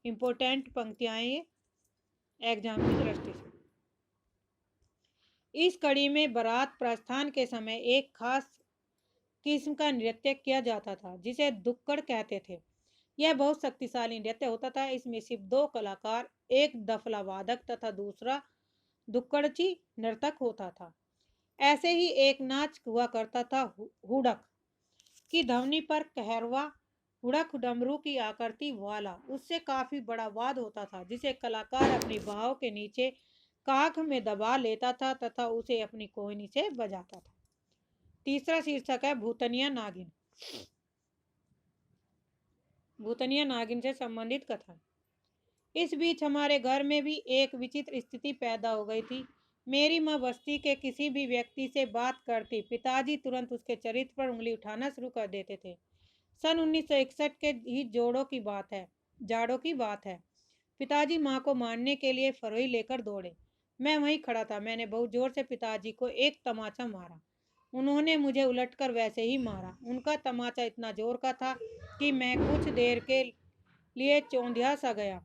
इंपोर्टेंट पंक्तियां ये एग्जाम की दृष्टि से। इस कड़ी में बारात प्रस्थान के समय एक खास किस्म का नृत्य किया जाता था, जिसे दुक्कड़ कहते थे। यह बहुत शक्तिशाली नृत्य होता था। इसमें सिर्फ दो कलाकार, एक दफला वादक तथा दूसरा दुक्कड़ची नर्तक होता था। ऐसे ही एक नाच हुआ करता था हुड़क की ध्वनि पर कहरवा हुड़क डमरू की आकृति वाला, उससे काफी बड़ा वाद होता था, जिसे कलाकार अपनी बाहों के नीचे काख में दबा लेता था तथा उसे अपनी कोहनी से बजाता था। तीसरा शीर्षक है भूतनिया नागिन। भूतनिया नागिन से संबंधित कथा। इस बीच हमारे घर में भी एक विचित्र स्थिति पैदा हो गई थी। मेरी माँ बस्ती के किसी भी व्यक्ति से बात करती, पिताजी तुरंत उसके चरित्र पर उंगली उठाना शुरू कर देते थे। सन 1961 के ही जाड़ों की बात है। पिताजी माँ को मारने के लिए फरोई लेकर दौड़े। मैं वहीं खड़ा था। मैंने बहुत जोर से पिताजी को एक तमाचा मारा। उन्होंने मुझे उलटकर वैसे ही मारा। उनका तमाचा इतना जोर का था कि मैं कुछ देर के लिए चौंधिया सा गया।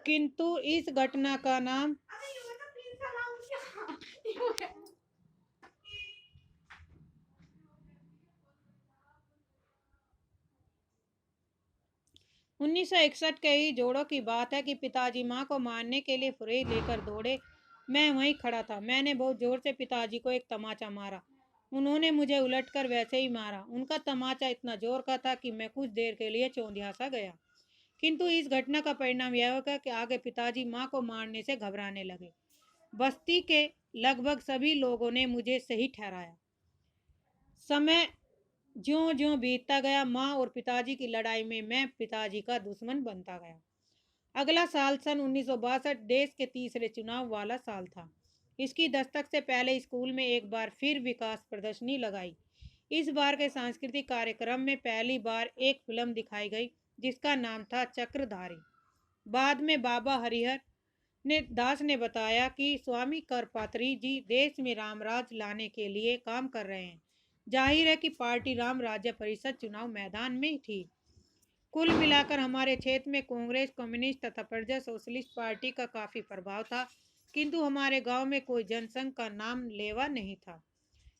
किंतु इस घटना का नाम 1961 के ही जोड़ों की बात है कि पिताजी माँ को मारने के लिए फुरई लेकर दौड़े। मैं वहीं खड़ा था। मैंने बहुत जोर से पिताजी को एक तमाचा मारा। उन्होंने मुझे उलटकर वैसे ही मारा। उनका तमाचा इतना जोर का था कि मैं कुछ देर के लिए चौंधिया सा गया। किंतु इस घटना का परिणाम यह होगा कि आगे पिताजी माँ को मारने से घबराने लगे। बस्ती के लगभग सभी लोगों ने मुझे सही ठहराया। समय ज्यों ज्यों बीतता गया, माँ और पिताजी की लड़ाई में मैं पिताजी का दुश्मन बनता गया। अगला साल सन 1962 देश के तीसरे चुनाव वाला साल था। इसकी दस्तक से पहले स्कूल में एक बार फिर विकास प्रदर्शनी लगाई। इस बार के सांस्कृतिक कार्यक्रम में पहली बार एक फिल्म दिखाई गई, जिसका नाम था चक्रधारी। बाद में बाबा हरिहर दास ने बताया कि स्वामी करपात्री जी देश में रामराज लाने के लिए काम कर रहे हैं। जाहिर है कि पार्टी राम राज्य परिषद चुनाव मैदान में थी। कुल मिलाकर हमारे क्षेत्र में कांग्रेस, कम्युनिस्ट तथा प्रजा सोशलिस्ट पार्टी का काफी प्रभाव था, किंतु हमारे गांव में कोई जनसंघ का नाम लेवा नहीं था।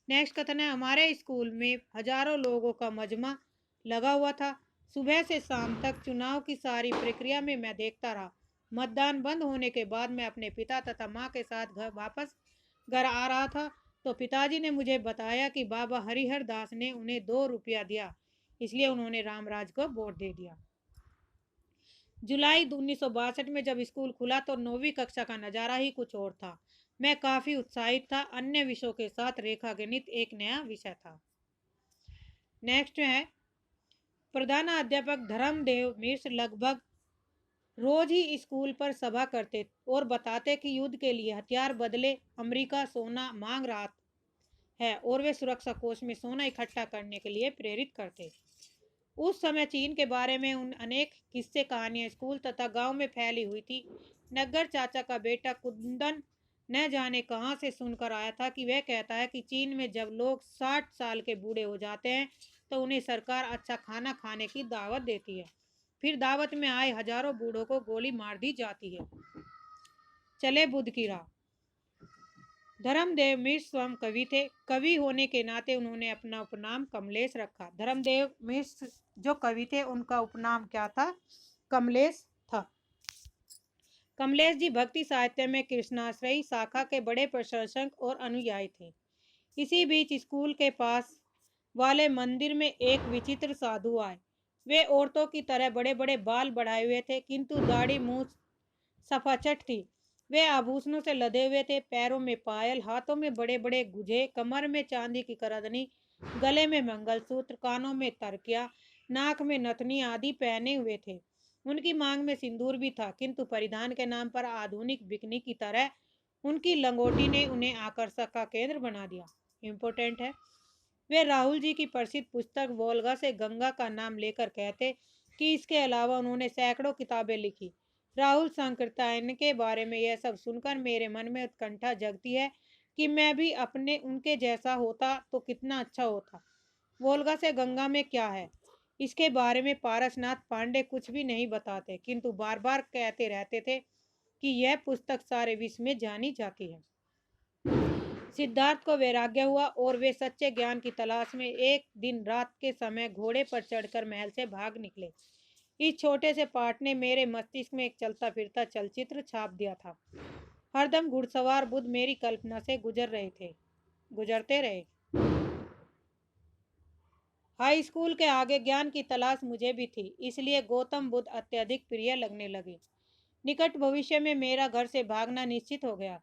नेक्स्ट कथन है, हमारे स्कूल में हजारों लोगों का मजमा लगा हुआ था। सुबह से शाम तक चुनाव की सारी प्रक्रिया में मैं देखता रहा। मतदान बंद होने के बाद मैं अपने पिता तथा माँ के साथ वापस घर आ रहा था, तो पिताजी ने मुझे बताया कि बाबा हरिहर दास ने उन्हें 2 रुपया दिया, इसलिए उन्होंने रामराज को वोट दे दिया। जुलाई 1962 में जब स्कूल खुला तो 9वीं कक्षा का नज़ारा ही कुछ और था। मैं काफ़ी उत्साहित था। अन्य विषयों के साथ रेखा गणित एक नया विषय था। नेक्स्ट है, प्रधानाध्यापक धर्मदेव मिश्र लगभग रोज ही स्कूल पर सभा करते और बताते कि युद्ध के लिए हथियार बदले अमेरिका सोना मांग रहा है और वे सुरक्षा कोष में सोना इकट्ठा करने के लिए प्रेरित करते। उस समय चीन के बारे में उन अनेक किस्से कहानियां स्कूल तथा गांव में फैली हुई थी। नग्गर चाचा का बेटा कुंदन न जाने कहां से सुनकर आया था कि वह कहता है कि चीन में जब लोग 60 साल के बूढ़े हो जाते हैं तो उन्हें सरकार अच्छा खाना खाने की दावत देती है। फिर दावत में आए हजारों बूढ़ों को गोली मार दी जाती है। चले बुद्ध की राह। धर्मदेव मिश्र स्वयं कवि थे। कवि होने के नाते उन्होंने अपना उपनाम कमलेश रखा। धर्मदेव मिश्र जो कवि थे उनका उपनाम क्या था? कमलेश था। कमलेश जी भक्ति साहित्य में कृष्णाश्रयी शाखा के बड़े प्रशंसक और अनुयायी थे। इसी बीच स्कूल के पास वाले मंदिर में एक विचित्र साधु आए। वे औरतों की तरह बड़े बड़े बाल बढ़ाए हुए थे, किंतु दाढ़ी मूछ सफाचट थी। वे आभूषणों से लदे हुए थे, पैरों में पायल, हाथों में बड़े बड़े गुझे, कमर में चांदी की करदनी, गले में मंगलसूत्र, कानों में तरकिया, नाक में नथनी आदि पहने हुए थे। उनकी मांग में सिंदूर भी था, किंतु परिधान के नाम पर आधुनिक बिकनी की तरह उनकी लंगोटी ने उन्हें आकर्षण का केंद्र बना दिया। इम्पोर्टेंट है। वे राहुल जी की प्रसिद्ध पुस्तक वोल्गा से गंगा का नाम लेकर कहते कि इसके अलावा उन्होंने सैकड़ों किताबें लिखी। राहुल संकीर्तन के बारे में यह सब सुनकर मेरे मन में उत्कंठा जगती है कि मैं भी अपने उनके जैसा होता तो कितना अच्छा होता। वोल्गा से गंगा में क्या है, इसके बारे में पारसनाथ पांडे कुछ भी नहीं बताते, किंतु बार बार कहते रहते थे कि यह पुस्तक सारे विश्व में जानी जाती है। सिद्धार्थ को वैराग्य हुआ और वे सच्चे ज्ञान की तलाश में एक दिन रात के समय घोड़े पर चढ़कर महल से भाग निकले। इस छोटे से पाठ ने मेरे मस्तिष्क में एक चलता फिरता चलचित्र छाप दिया था। हरदम घुड़सवार बुद्ध मेरी कल्पना से गुजरते रहे। हाई स्कूल के आगे ज्ञान की तलाश मुझे भी थी, इसलिए गौतम बुद्ध अत्यधिक प्रिय लगने लगे। निकट भविष्य में मेरा घर से भागना निश्चित हो गया।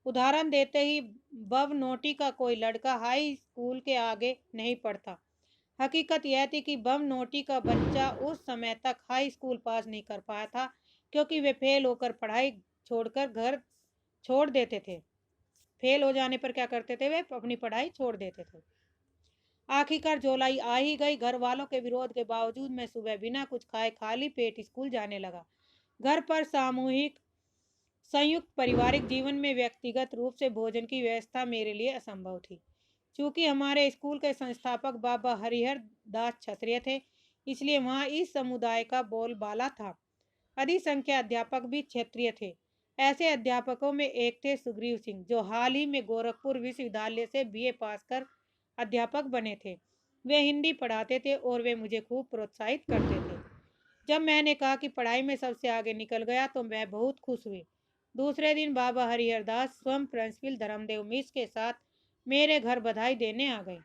उदाहरण देते ही बवनोटी का कोई लड़का हाई स्कूल के आगे नहीं पढ़ता। हकीकत यह थी कि बवनोटी का बच्चा उस समय तक हाई स्कूल पास नहीं कर पाया था, क्योंकि वे फेल होकर पढ़ाई छोड़कर घर छोड़ देते थे। फेल हो जाने पर क्या करते थे, वे अपनी पढ़ाई छोड़ देते थे। आखिरकार जुलाई आ ही गई। घर वालों के विरोध के बावजूद मैं सुबह बिना कुछ खाए खाली पेट स्कूल जाने लगा। घर पर सामूहिक संयुक्त पारिवारिक जीवन में व्यक्तिगत रूप से भोजन की व्यवस्था मेरे लिए असंभव थी। चूंकि हमारे स्कूल के संस्थापक बाबा हरिहर दास क्षत्रिय थे, इसलिए वहाँ इस समुदाय का बोलबाला था। अधिक संख्या अध्यापक भी क्षत्रिय थे। ऐसे अध्यापकों में एक थे सुग्रीव सिंह, जो हाल ही में गोरखपुर विश्वविद्यालय से बीए पास कर अध्यापक बने थे। वे हिंदी पढ़ाते थे और वे मुझे खूब प्रोत्साहित करते थे। जब मैंने कहा कि पढ़ाई में सबसे आगे निकल गया तो मैं बहुत खुश हुई। दूसरे दिन बाबा हरिहर दास स्वयं प्रिंसिपल धर्मदेव मिश्र के साथ मेरे घर बधाई देने आ गए।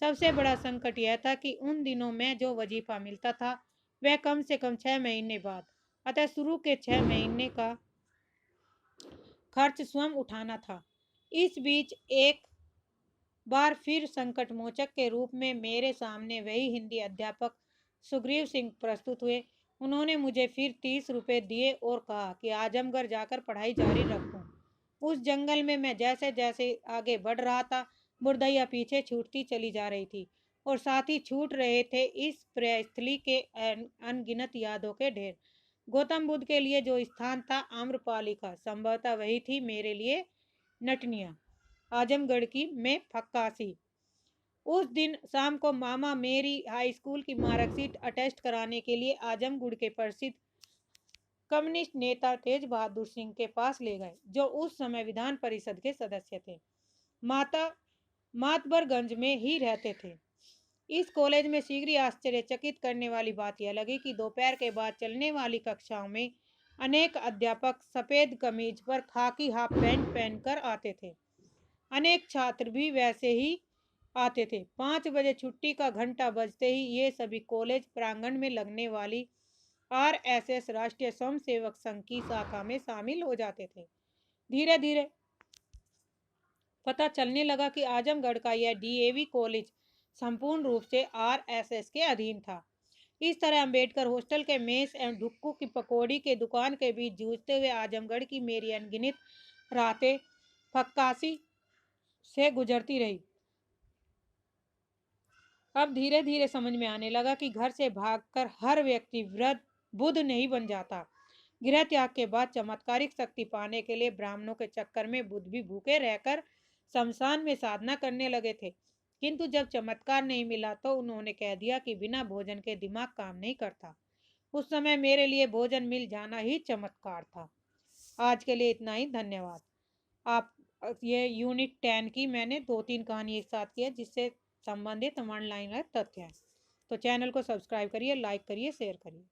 सबसे बड़ा संकट यह था कि उन दिनों में जो वजीफा मिलता था वह कम से कम 6 महीने बाद, अतः शुरू के 6 महीने का खर्च स्वयं उठाना था। इस बीच एक बार फिर संकट मोचक के रूप में मेरे सामने वही हिंदी अध्यापक सुग्रीव सिंह प्रस्तुत हुए। उन्होंने मुझे फिर 30 रुपए दिए और कहा कि आजमगढ़ जाकर पढ़ाई जारी रखूं। उस जंगल में मैं जैसे जैसे आगे बढ़ रहा था, बुरदैया पीछे छूटती चली जा रही थी और साथ ही छूट रहे थे इस प्रियस्थली के अनगिनत यादों के ढेर। गौतम बुद्ध के लिए जो स्थान था आम्रपाली का, संभवतः वही थी मेरे लिए नटनिया, आजमगढ़ की में फक्कासी। उस दिन शाम को मामा मेरी हाई स्कूल की मार्कशीट अटेस्ट कराने के लिए आजमगढ़ के प्रसिद्ध कम्युनिस्ट नेता तेज बहादुर सिंह के पास ले गए, जो उस समय विधान परिषद के सदस्य थे। माता मातबरगंज में ही रहते थे। इस कॉलेज में शीघ्र ही आश्चर्यचकित करने वाली बात यह लगी कि दोपहर के बाद चलने वाली कक्षाओं में अनेक अध्यापक सफेद कमीज पर खाकी हाफ पैंट पहनकर आते थे। अनेक छात्र भी वैसे ही आते थे। 5 बजे छुट्टी का घंटा बजते ही ये सभी कॉलेज प्रांगण में लगने वाली आरएसएस राष्ट्रीय स्वयंसेवक संघ की शाखा में शामिल हो जाते थे। धीरे धीरे पता चलने लगा कि आजमगढ़ का यह डीएवी कॉलेज संपूर्ण रूप से आरएसएस के अधीन था। इस तरह अंबेडकर हॉस्टल के मेस एवं ढुक्कू की पकौड़ी के दुकान के बीच जूझते हुए आजमगढ़ की मेरी अनगिनत रातें फक्कासी से गुजरती रही। अब धीरे धीरे समझ में आने लगा कि घर से भागकर हर व्यक्ति वृद्ध बुद्ध नहीं बन जाता। गृह त्याग के बाद चमत्कारिक शक्ति पाने के लिए ब्राह्मणों के चक्कर में बुद्ध भी भूखे रहकर शमशान में साधना करने लगे थे। किंतु जब चमत्कार नहीं मिला तो उन्होंने कह दिया कि बिना भोजन के दिमाग काम नहीं करता। उस समय मेरे लिए भोजन मिल जाना ही चमत्कार था। आज के लिए इतना ही, धन्यवाद। आप ये यूनिट 10 की मैंने 2-3 कहानी एक साथ की है, जिससे संबंधित वन लाइनर तथ्य हैं। तो चैनल को सब्सक्राइब करिए, लाइक करिए, शेयर करिए।